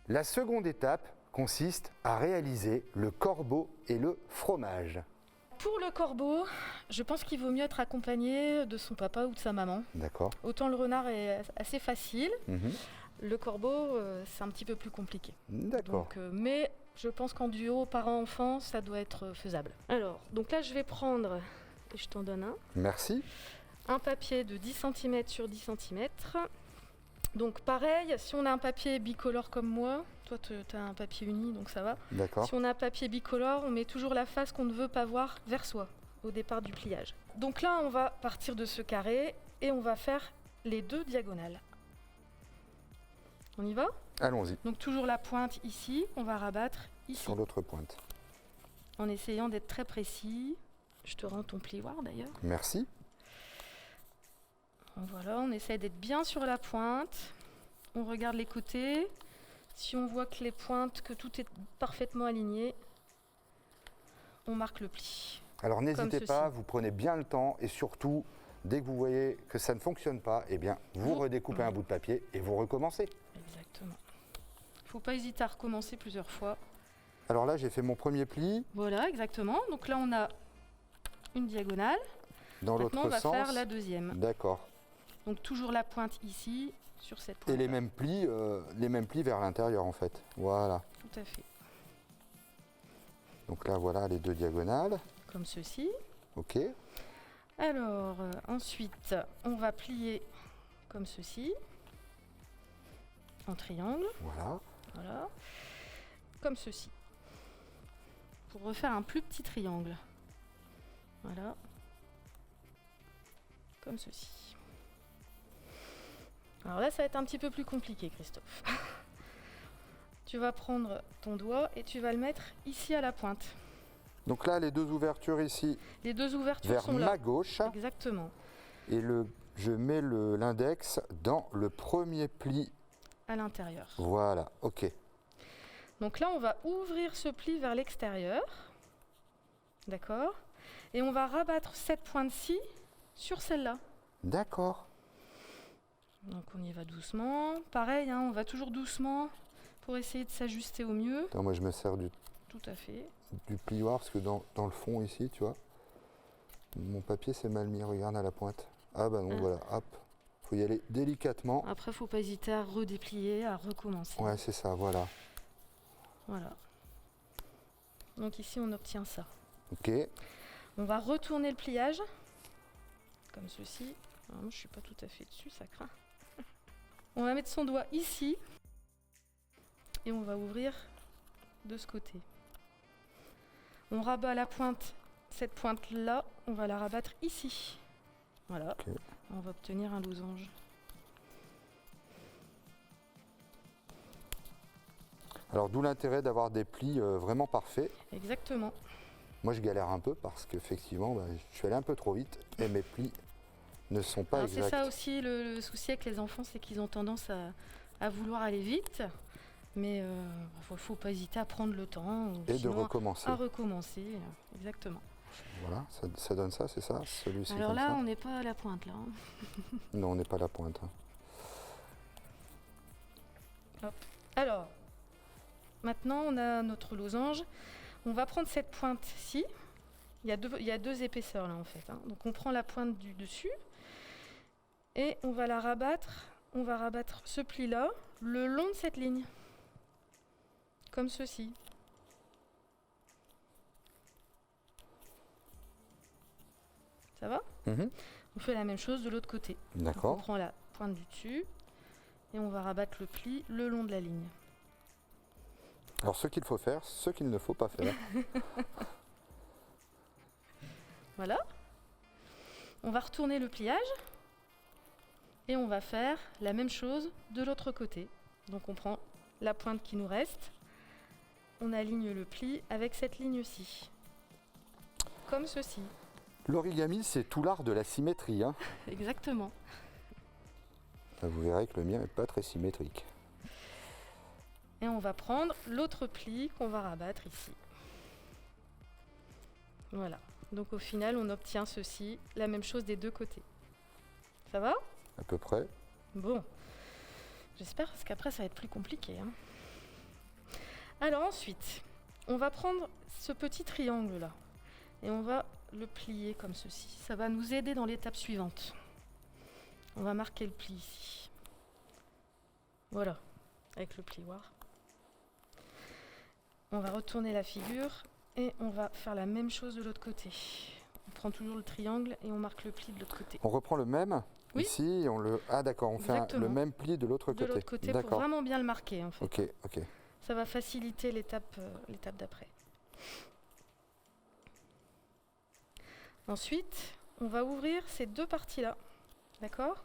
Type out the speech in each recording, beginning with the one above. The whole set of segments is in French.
La seconde étape consiste à réaliser le corbeau et le fromage. Pour le corbeau, je pense qu'il vaut mieux être accompagné de son papa ou de sa maman. D'accord. Autant le renard est assez facile, Mhm. le corbeau, c'est un petit peu plus compliqué. D'accord. Donc, mais je pense qu'en duo, parents-enfants, ça doit être faisable. Alors, donc là, je vais prendre, et je t'en donne Merci. un papier de 10 cm sur 10 cm. Donc pareil, si on a un papier bicolore comme moi, toi tu as un papier uni donc ça va. D'accord. Si on a un papier bicolore, on met toujours la face qu'on ne veut pas voir vers soi au départ du pliage. Donc là, on va partir de ce carré et on va faire les deux diagonales. On y va? Allons-y. Donc toujours la pointe ici, on va rabattre ici. Sur l'autre pointe. En essayant d'être très précis. Je te rends ton plioir d'ailleurs. Merci. Voilà, on essaie d'être bien sur la pointe. On regarde les côtés. Si on voit que les pointes, que tout est parfaitement aligné, on marque le pli. Alors n'hésitez ceci. pas, vous prenez bien le temps et surtout, dès que vous voyez que ça ne fonctionne pas, eh bien, vous redécoupez un bout de papier et vous recommencez. Exactement. Il ne faut pas hésiter à recommencer plusieurs fois. Alors là, j'ai fait mon premier pli. Voilà, exactement. Donc là, on a une diagonale. Dans Maintenant, l'autre on va sens. faire la deuxième. D'accord. Donc toujours la pointe ici, sur cette pointe. Et les mêmes plis vers l'intérieur en fait. Voilà. Tout à fait. Donc là, voilà les deux diagonales. Comme ceci. Ok. Alors, ensuite, on va plier comme ceci, en triangle. Voilà. Voilà. Comme ceci. Pour refaire un plus petit triangle. Voilà. Comme ceci. Alors là, ça va être un petit peu plus compliqué, Christophe. Tu vas prendre ton doigt et tu vas le mettre ici à la pointe. Donc là, les deux ouvertures ici Les deux ouvertures vers sont là. ma gauche. Exactement. Et je mets l'index dans le premier pli. À l'intérieur. Voilà, ok. Donc là, on va ouvrir ce pli vers l'extérieur. D'accord? Et on va rabattre cette pointe-ci sur celle-là. D'accord. Donc on y va doucement. Pareil, hein, on va toujours doucement pour essayer de s'ajuster au mieux. Attends, moi je me sers du Tout à fait. plioir parce que dans le fond ici, tu vois, mon papier c'est mal mis, regarde à la pointe. Ah bah non, voilà, hop. Faut y aller délicatement. Après, faut pas hésiter à redéplier, à recommencer. Ouais, c'est ça, voilà. Voilà. Donc ici, on obtient ça. Ok. On va retourner le pliage, comme ceci. Alors, moi, je suis pas tout à fait dessus, ça craint. On va mettre son doigt ici et on va ouvrir de ce côté. On rabat la pointe, cette pointe-là, on va la rabattre ici. Voilà. Ok. On va obtenir un losange. Alors d'où l'intérêt d'avoir des plis vraiment parfaits. Exactement. Moi je galère un peu parce qu'effectivement, je suis allé un peu trop vite et mes plis ne sont pas Alors, c'est exacts. ça aussi le souci avec les enfants, c'est qu'ils ont tendance à vouloir aller vite. Mais il faut pas hésiter à prendre le temps. Ou Et de sinon recommencer. à recommencer. Exactement. Voilà, ça donne ça, c'est ça, celui-ci. Alors comme là, ça. on n'est pas à la pointe. Là, hein. Non, on n'est pas à la pointe. Hein. Hop. Alors, maintenant, on a notre losange. On va prendre cette pointe-ci. Il y a deux épaisseurs là en fait. Hein. Donc on prend la pointe du dessus et on va la rabattre. On va rabattre ce pli-là le long de cette ligne. Comme ceci. Ça va? Mhm. On fait la même chose de l'autre côté. Donc, on D'accord. prend la pointe du dessus et on va rabattre le pli le long de la ligne. Alors ce qu'il faut faire, ce qu'il ne faut pas faire. Voilà. On va retourner le pliage et on va faire la même chose de l'autre côté. Donc on prend la pointe qui nous reste, on aligne le pli avec cette ligne-ci, comme ceci. L'origami, c'est tout l'art de la symétrie. Hein. Exactement. Là, vous verrez que le mien n'est pas très symétrique. Et on va prendre l'autre pli qu'on va rabattre ici. Voilà. Donc au final, on obtient ceci, la même chose des deux côtés. Ça va? À peu près. Bon. J'espère parce qu'après, ça va être plus compliqué. Hein. Alors ensuite, on va prendre ce petit triangle là et on va le plier comme ceci. Ça va nous aider dans l'étape suivante. On va marquer le pli ici. Voilà, avec le plioir. On va retourner la figure et on va faire la même chose de l'autre côté. On prend toujours le triangle et on marque le pli de l'autre côté. On reprend le même Oui. ici et on le... Ah d'accord, on fait le même pli de l'autre côté. De l'autre côté pour vraiment bien le marquer en fait. Ok, ok. Ça va faciliter l'étape d'après. Ensuite, on va ouvrir ces deux parties-là, d'accord?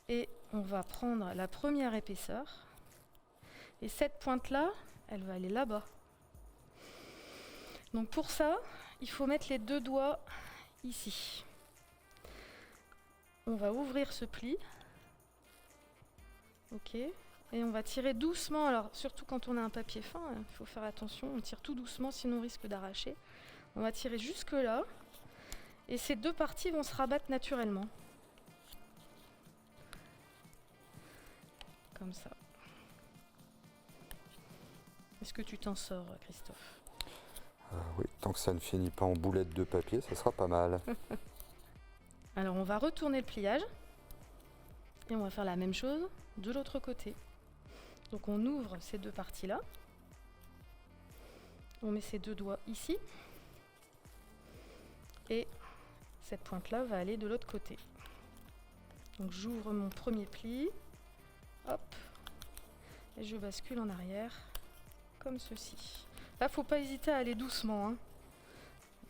Et on va prendre la première épaisseur. Et cette pointe-là, elle va aller là-bas. Donc pour ça, il faut mettre les deux doigts ici. On va ouvrir ce pli. Ok. Et on va tirer doucement. Alors surtout quand on a un papier fin, il faut faire attention. On tire tout doucement, sinon on risque d'arracher. On va tirer jusque là. Et ces deux parties vont se rabattre naturellement. Comme ça. Est-ce que tu t'en sors, Christophe? Oui, tant que ça ne finit pas en boulette de papier, ça sera pas mal. Alors on va retourner le pliage. Et on va faire la même chose de l'autre côté. Donc on ouvre ces deux parties-là. On met ses deux doigts ici. Et cette pointe-là va aller de l'autre côté. Donc j'ouvre mon premier pli. Hop. Et je bascule en arrière. Comme ceci. Là, faut pas hésiter à aller doucement. Hein,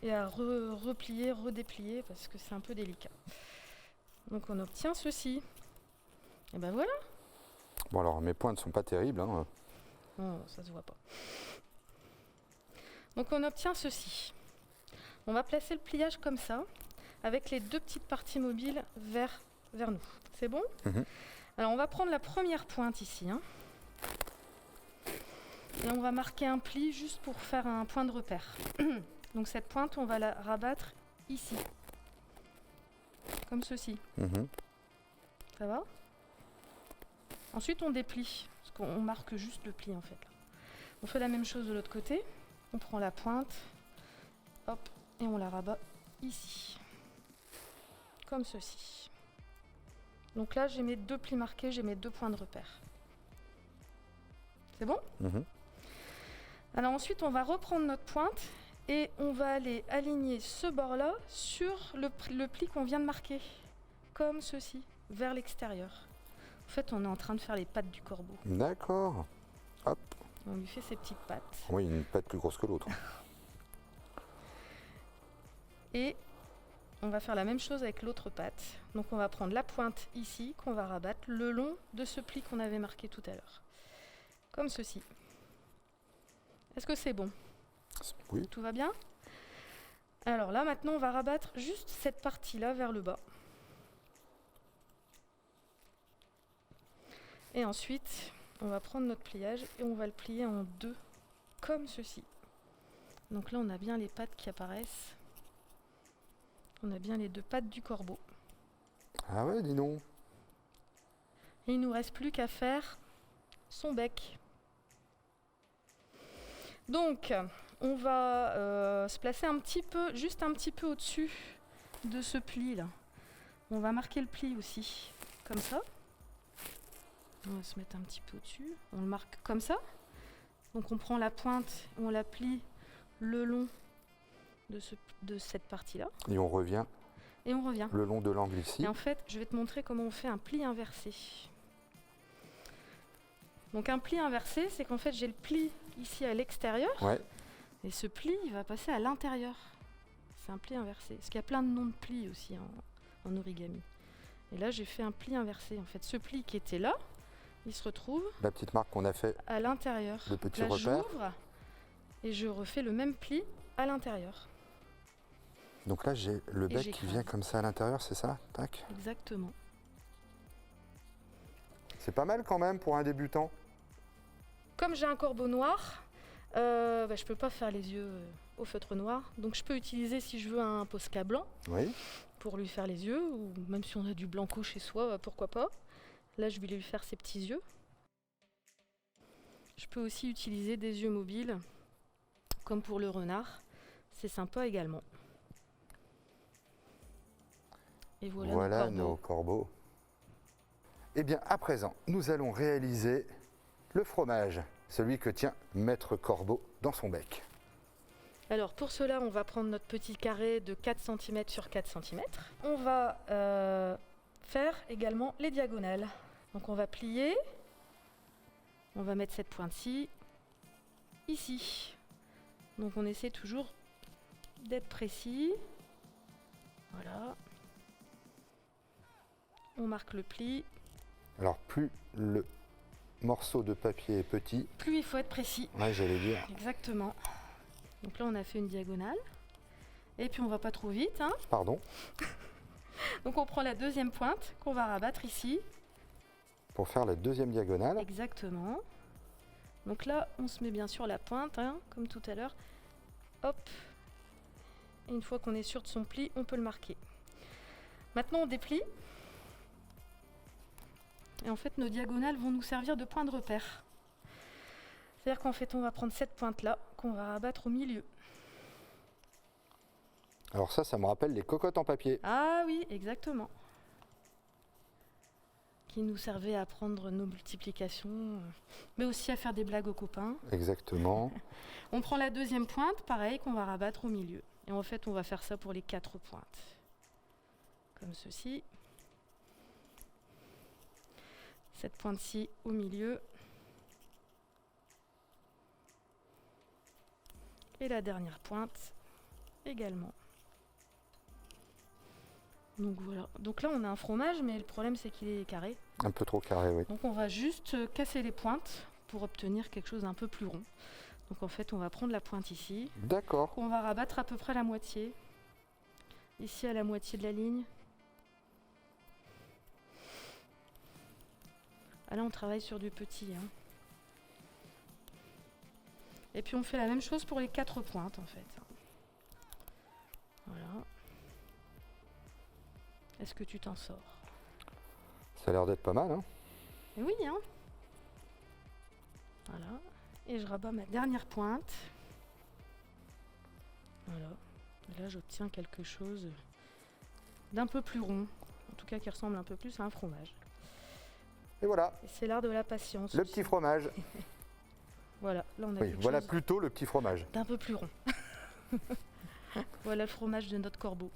et à replier, redéplier, parce que c'est un peu délicat. Donc on obtient ceci. Et ben voilà. Bon alors, mes points ne sont pas terribles. Hein. Non, ça se voit pas. Donc on obtient ceci. On va placer le pliage comme ça, avec les deux petites parties mobiles vers nous. C'est bon? Alors on va prendre la première pointe ici. Hein, et on va marquer un pli juste pour faire un point de repère. Donc cette pointe, on va la rabattre ici. Comme ceci. Ça va? Ensuite on déplie, parce qu'on marque juste le pli en fait. Là. On fait la même chose de l'autre côté. On prend la pointe, hop, et on la rabat ici. Comme ceci. Donc là j'ai mes deux plis marqués, j'ai mes deux points de repère. C'est bon? Alors ensuite on va reprendre notre pointe et on va aller aligner ce bord-là sur le pli qu'on vient de marquer. Comme ceci, vers l'extérieur. En fait on est en train de faire les pattes du corbeau. D'accord. Hop. On lui fait ses petites pattes. Oui, une patte plus grosse que l'autre. Et on va faire la même chose avec l'autre patte. Donc on va prendre la pointe ici qu'on va rabattre le long de ce pli qu'on avait marqué tout à l'heure. Comme ceci. Est-ce que c'est bon? Oui. Tout va bien? Alors là maintenant on va rabattre juste cette partie-là vers le bas. Et ensuite on va prendre notre pliage et on va le plier en deux. Comme ceci. Donc là on a bien les pattes qui apparaissent. On a bien les deux pattes du corbeau. Ah ouais, dis donc. Et il ne nous reste plus qu'à faire son bec. Donc, on va se placer un petit peu, juste un petit peu au-dessus de ce pli là. On va marquer le pli aussi, comme ça. On va se mettre un petit peu au-dessus. On le marque comme ça. Donc on prend la pointe, on la plie le long de cette partie-là. Et on revient. Et on revient. Le long de l'angle ici. Et en fait, je vais te montrer comment on fait un pli inversé. Donc un pli inversé, c'est qu'en fait j'ai le pli ici à l'extérieur. Ouais. Et ce pli, il va passer à l'intérieur. C'est un pli inversé. Parce qu'il y a plein de noms de plis aussi en origami. Et là, j'ai fait un pli inversé. En fait, ce pli qui était là, il se retrouve La petite marque qu'on a fait. à l'intérieur. Le petit là, repère. j'ouvre et je refais le même pli à l'intérieur. Donc là, j'ai le bec qui j'écrase. vient comme ça à l'intérieur, c'est ça? Tac. Exactement. C'est pas mal quand même pour un débutant. Comme j'ai un corbeau noir, je peux pas faire les yeux au feutre noir. Donc je peux utiliser, si je veux, un Posca blanc Oui. pour lui faire les yeux. Ou même si on a du blanco chez soi, pourquoi pas. Là, je vais lui faire ses petits yeux. Je peux aussi utiliser des yeux mobiles, comme pour le renard. C'est sympa également. Et voilà, nos nos corbeaux. Eh bien, à présent, nous allons réaliser le fromage, celui que tient Maître Corbeau dans son bec. Alors pour cela, on va prendre notre petit carré de 4 cm sur 4 cm. On va faire également les diagonales. Donc on va plier. On va mettre cette pointe-ci ici. Donc on essaie toujours d'être précis. Voilà. On marque le pli. Alors, plus le morceau de papier est petit, Plus il faut être précis. ouais, j'allais dire, Exactement. Donc là, on a fait une diagonale. Et puis, on va pas trop vite, hein. pardon, Donc, on prend la deuxième pointe qu'on va rabattre ici. pour faire la deuxième diagonale. Exactement. Donc là, on se met bien sûr la pointe, hein, comme tout à l'heure. Hop. Et une fois qu'on est sûr de son pli, on peut le marquer. Maintenant, on déplie. Et en fait, nos diagonales vont nous servir de point de repère. C'est-à-dire qu'en fait, on va prendre cette pointe-là, qu'on va rabattre au milieu. Alors ça me rappelle les cocottes en papier. Ah oui, exactement. Qui nous servaient à prendre nos multiplications, mais aussi à faire des blagues aux copains. Exactement. On prend la deuxième pointe, pareil, qu'on va rabattre au milieu. Et en fait, on va faire ça pour les 4 pointes. Comme ceci. Cette pointe-ci au milieu. Et la dernière pointe également. Donc voilà. Donc là, on a un fromage, mais le problème, c'est qu'il est carré. Un peu trop carré, oui. Donc on va juste casser les pointes pour obtenir quelque chose d'un peu plus rond. Donc en fait, on va prendre la pointe ici. D'accord. On va rabattre à peu près la moitié. Ici, à la moitié de la ligne. Ah là, on travaille sur du petit, hein. Et puis on fait la même chose pour les 4 pointes, en fait. Voilà. Est-ce que tu t'en sors? Ça a l'air d'être pas mal, hein. Et oui, hein. Voilà. Et je rabats ma dernière pointe. Voilà. Et là, j'obtiens quelque chose d'un peu plus rond. En tout cas, qui ressemble un peu plus à un fromage. Et voilà, Et c'est l'art de la patience. le aussi. petit fromage. Voilà, là on a Oui, quelque voilà chose plutôt le petit fromage. d'un peu plus rond. Voilà le fromage de notre corbeau.